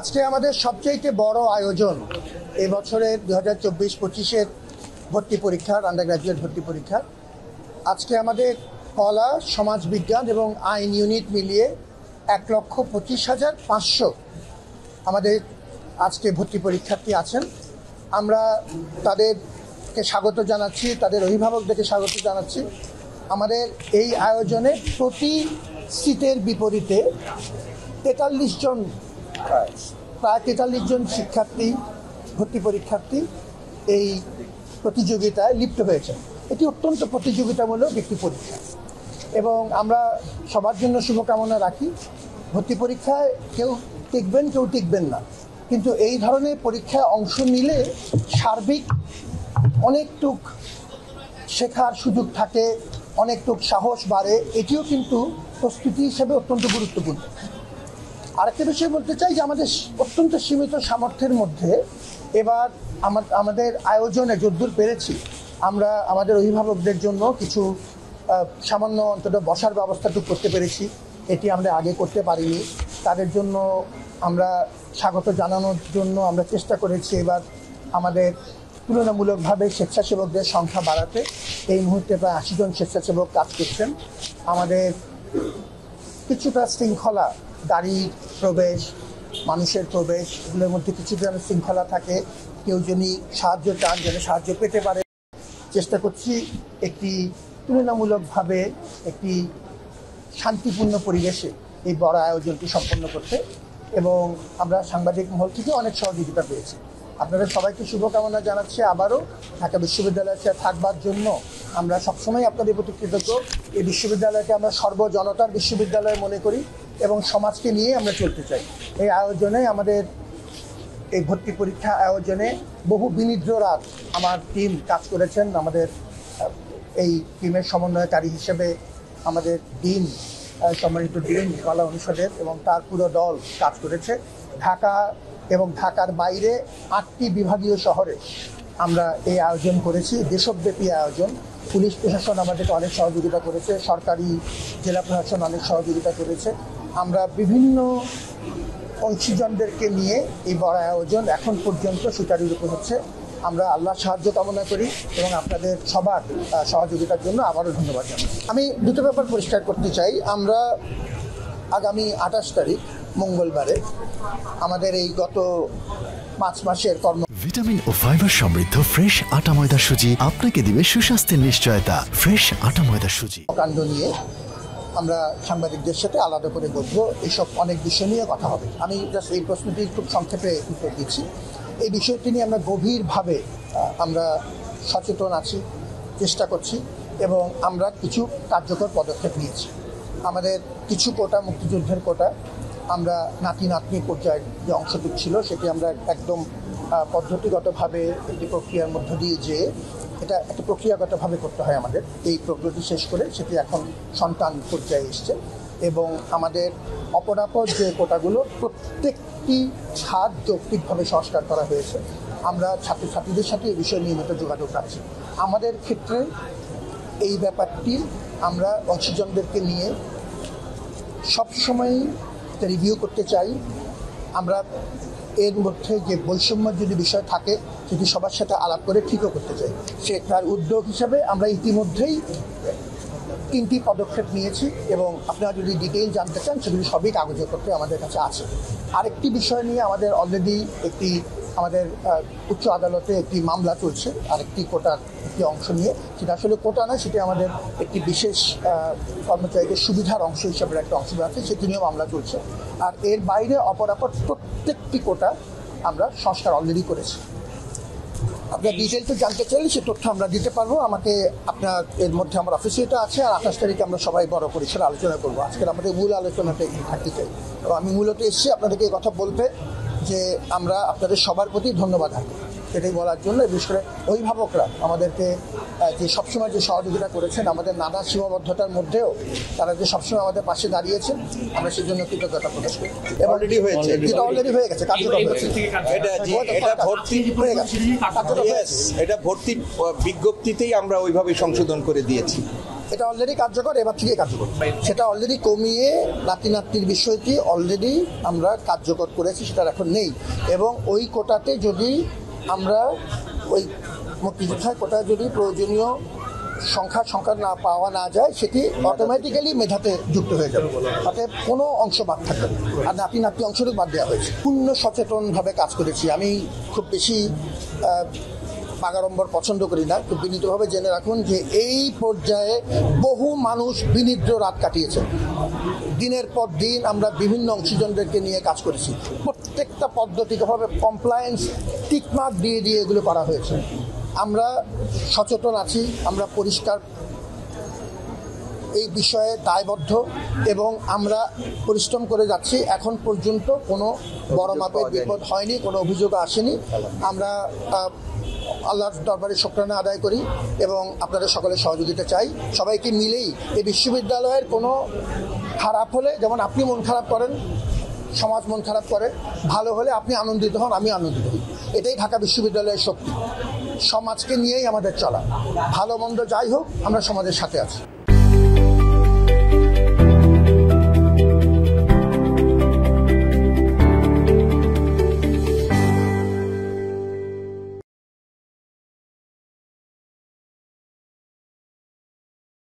আজকে আমাদের সবচেয়ে বড় আয়োজন এই বছরের 2024-25-এর ভর্তি পরীক্ষার আন্ডার গ্র্যাজুয়েট ভর্তি পরীক্ষা। আজকে আমাদের কলা, সমাজবিজ্ঞান এবং আইন ইউনিট মিলিয়ে 1,25,500 আমাদের আজকে ভর্তি পরীক্ষার্থী আছেন। আমরা তাদেরকে স্বাগত জানাচ্ছি, তাদের অভিভাবকদেরকে স্বাগত জানাচ্ছি। আমাদের এই আয়োজনে প্রতি সিটের বিপরীতে 43 জন প্রায় 43 জন শিক্ষার্থী ভর্তি পরীক্ষার্থী এই প্রতিযোগিতায় লিপ্ত হয়েছে। এটি অত্যন্ত প্রতিযোগিতামূলক একটি পরীক্ষা এবং আমরা সবার জন্য শুভকামনা রাখি। ভর্তি পরীক্ষায় কেউ টিকবেন, কেউ টিকবেন না, কিন্তু এই ধরনের পরীক্ষায় অংশ নিলে সার্বিক অনেকটুক শেখার সুযোগ থাকে, অনেকটুক সাহস বাড়ে। এটিও কিন্তু প্রস্তুতি হিসেবে অত্যন্ত গুরুত্বপূর্ণ। আরেকটা বিষয় বলতে চাই যে আমাদের অত্যন্ত সীমিত সামর্থ্যের মধ্যে এবার আমাদের আয়োজনে যদ্দূর পেরেছি আমরা আমাদের অভিভাবকদের জন্য কিছু সামান্য অন্তত বসার ব্যবস্থাটুকু করতে পেরেছি। এটি আমরা আগে করতে পারিনি। তাদের জন্য আমরা স্বাগত জানানোর জন্য আমরা চেষ্টা করেছি এবার আমাদের তুলনামূলকভাবে স্বেচ্ছাসেবকদের সংখ্যা বাড়াতে। এই মুহূর্তে প্রায় 80 জন স্বেচ্ছাসেবক কাজ করছেন। আমাদের কিছুটা শৃঙ্খলা, গাড়ির প্রবেশ, মানুষের প্রবেশ, এগুলোর মধ্যে কিছু যেন শৃঙ্খলা থাকে, কেউ যদি সাহায্য চান যেন সাহায্য পেতে পারে। চেষ্টা করছি একটি তুলনামূলকভাবে একটি শান্তিপূর্ণ পরিবেশে এই বড় আয়োজনটি সম্পন্ন করতে, এবং আমরা সাংবাদিক মহল থেকে অনেক সহযোগিতা পেয়েছি। আপনাদের সবাইকে শুভকামনা জানাচ্ছি। আবারও ঢাকা বিশ্ববিদ্যালয়কে থাকবার জন্য আমরা সবসময় আপনাদের প্রতি কৃতজ্ঞ। এই বিশ্ববিদ্যালয়কে আমরা সর্বজনতার বিশ্ববিদ্যালয় মনে করি এবং সমাজকে নিয়ে আমরা চলতে চাই। এই আয়োজনে আমাদের এই ভর্তি পরীক্ষা আয়োজনে বহু বিনিদ্র রাত আমার টিম কাজ করেছেন। আমাদের এই টিমের সমন্বয়কারী হিসেবে আমাদের ডিন, সম্মানিত ডিন কলা অনুষদের, এবং তার পুরো দল কাজ করেছে। ঢাকা এবং ঢাকার বাইরে 8টি বিভাগীয় শহরে আমরা এই আয়োজন করেছি, দেশব্যাপী আয়োজন। পুলিশ প্রশাসন আমাদেরকে অনেক সহযোগিতা করেছে, সরকারি জেলা প্রশাসন অনেক সহযোগিতা করেছে। আমরা বিভিন্ন অংশীজনদেরকে নিয়ে এই বড় আয়োজন এখন পর্যন্ত সুচারুরূপে হচ্ছে। আমরা আল্লাহর সাহায্য কামনা করি এবং আপনাদের সবার সহযোগিতার জন্য আবারও ধন্যবাদ জানাই। আমি দুটো ব্যাপার পরিষ্কার করতে চাই। আমরা আগামী 28 তারিখ মঙ্গলবারে আমাদের এই গত 5 মাসের ভিটামিন ও ফাইবার সমৃদ্ধ ফ্রেশ আটা ময়দা সুজি আপনাকে দিবে সুস্বাস্থ্যের নিশ্চয়তা। ফ্রেশ আটা ময়দা সুজি কাণ্ড নিয়ে আমরা সাংবাদিকদের সাথে আলাদা করে বলবো। এইসব অনেক বিষয় নিয়ে কথা হবে। আমি জাস্ট এই প্রশ্নটি খুব সংক্ষেপে উত্তর দিচ্ছি। এই বিষয়টি নিয়ে আমরা গভীরভাবে আমরা সচেতন আছি, চেষ্টা করছি এবং আমরা কিছু কার্যকর পদক্ষেপ নিয়েছি। আমাদের কিছু কোটা, মুক্তিযুদ্ধের কোটা, আমরা নাতি নাতনি পর্যায়ের যে অংশটুকু ছিল সেটি আমরা একদম পদ্ধতিগতভাবে একটি প্রক্রিয়ার মধ্য দিয়ে যেয়ে এটা একটা প্রক্রিয়াগতভাবে করতে হয় আমাদের। এই প্রক্রিয়াটি শেষ করে সেটি এখন সন্তান পর্যায়ে এসছে এবং আমাদের অপরাপর যে কোটাগুলো প্রত্যেকটি ছাদ যৌক্তিকভাবে সংস্কার করা হয়েছে। আমরা ছাত্রছাত্রীদের সাথে এই বিষয়ে নিয়মিত যোগাযোগ রাখছি। আমাদের ক্ষেত্রে এই ব্যাপারটি আমরা অংশীজনদেরকে নিয়ে সবসময় রিভিউ করতে চাই। আমরা এর মধ্যে যে বৈষম্যের যদি বিষয় থাকে সেটি সবার সাথে আলাপ করে ঠিকও করতে চাই। সে তার উদ্যোগ হিসাবে আমরা ইতিমধ্যেই 3টি পদক্ষেপ নিয়েছি এবং আপনারা যদি ডিটেইল জানতে চান সেগুলি সবই কাগজপত্রে আমাদের কাছে আছে। আরেকটি বিষয় নিয়ে আমাদের অলরেডি আমাদের উচ্চ আদালতে একটি মামলা চলছে আরেকটি কোটার একটি অংশ নিয়ে। সেটা আসলে কোটা নয়, সেটি আমাদের একটি বিশেষ কর্মচারীদের সুবিধার অংশ হিসাবে একটা অংশ আছে, সেটি নিয়েও মামলা চলছে। আর এর বাইরে অপরাপর প্রত্যেকটি কোটা আমরা সংস্কার অলরেডি করেছি। আপনার ডিটেলটা জানতে চাইলে সে তথ্য আমরা দিতে পারবো। আমাকে আপনার এর মধ্যে আমার অফিসে এটা আছে। আর 28 তারিখে আমরা সবাই বড় পরিসরে আলোচনা করবো। আজকের আমাদের মূল আলোচনাটা থাকতে চাই এবং আমি মূলত এসেছি আপনাদেরকে এই কথা বলতে যে আমরা আপনাদের সবার প্রতি ধন্যবাদ রাখি, এটাই বলার জন্য। বিশেষ করে অভিভাবকরা আমাদেরকে যে সবসময় যে সহযোগিতা করেছেন, আমাদের নানা সীমাবদ্ধতার মধ্যেও তারা যে সবসময় আমাদের পাশে দাঁড়িয়েছেন, আমরা সেই জন্য কৃতজ্ঞতা প্রকাশ করি। অলরেডি হয়ে গেছে, কার্যকর হয়েছে। এটা ভর্তির বিজ্ঞপ্তিতেই আমরা ওইভাবে সংশোধন করে দিয়েছি। এটা অলরেডি কার্যকর, এবার থেকে কার্যকর। সেটা অলরেডি কমিয়ে নাতি নাতনির বিষয়টি অলরেডি আমরা কার্যকর করেছি, সেটা এখন নেই। এবং ওই কোটাতে যদি আমরা ওই মুক্তিযোদ্ধার কোটায় যদি প্রয়োজনীয় সংখ্যা না পাওয়া না যায়, সেটি অটোমেটিক্যালি মেধাতে যুক্ত হয়ে যাবে, তাতে কোনো অংশ বাদ থাকবে না। আর নাতি অংশটুকু বাদ দেওয়া হয়েছে। পূর্ণ সচেতনভাবে কাজ করেছি। আমি খুব বেশি বাগাড়ম্বর পছন্দ করি না। খুব বিনীতভাবে জেনে রাখুন যে এই পর্যায়ে বহু মানুষ বিনিদ্র রাত কাটিয়েছে। দিনের পর দিন আমরা বিভিন্ন অংশীজনদেরকে নিয়ে কাজ করেছি। প্রত্যেকটা পদ্ধতিগতভাবে কমপ্লায়েন্স টিকমার্ক দিয়ে এগুলো করা হয়েছে। আমরা সচেতন আছি, আমরা পরিষ্কার এই বিষয়ে দায়বদ্ধ এবং আমরা পরিশ্রম করে যাচ্ছি। এখন পর্যন্ত কোনো বড় মাপের বিপদ হয়নি, কোনো অভিযোগ আসেনি। আমরা আল্লাহর দরবারে শুকরানা আদায় করি এবং আপনাদের সকলের সহযোগিতা চাই। সবাইকে মিলেই এই বিশ্ববিদ্যালয়ের কোনো খারাপ হলে, যেমন আপনি মন খারাপ করেন, সমাজ মন খারাপ করে, ভালো হলে আপনি আনন্দিত হন, আমি আনন্দিত হই। এটাই ঢাকা বিশ্ববিদ্যালয়ের শক্তি। সমাজকে নিয়েই আমাদের চলা, ভালো মন্দ যাই হোক আমরা সমাজের সাথে আছি।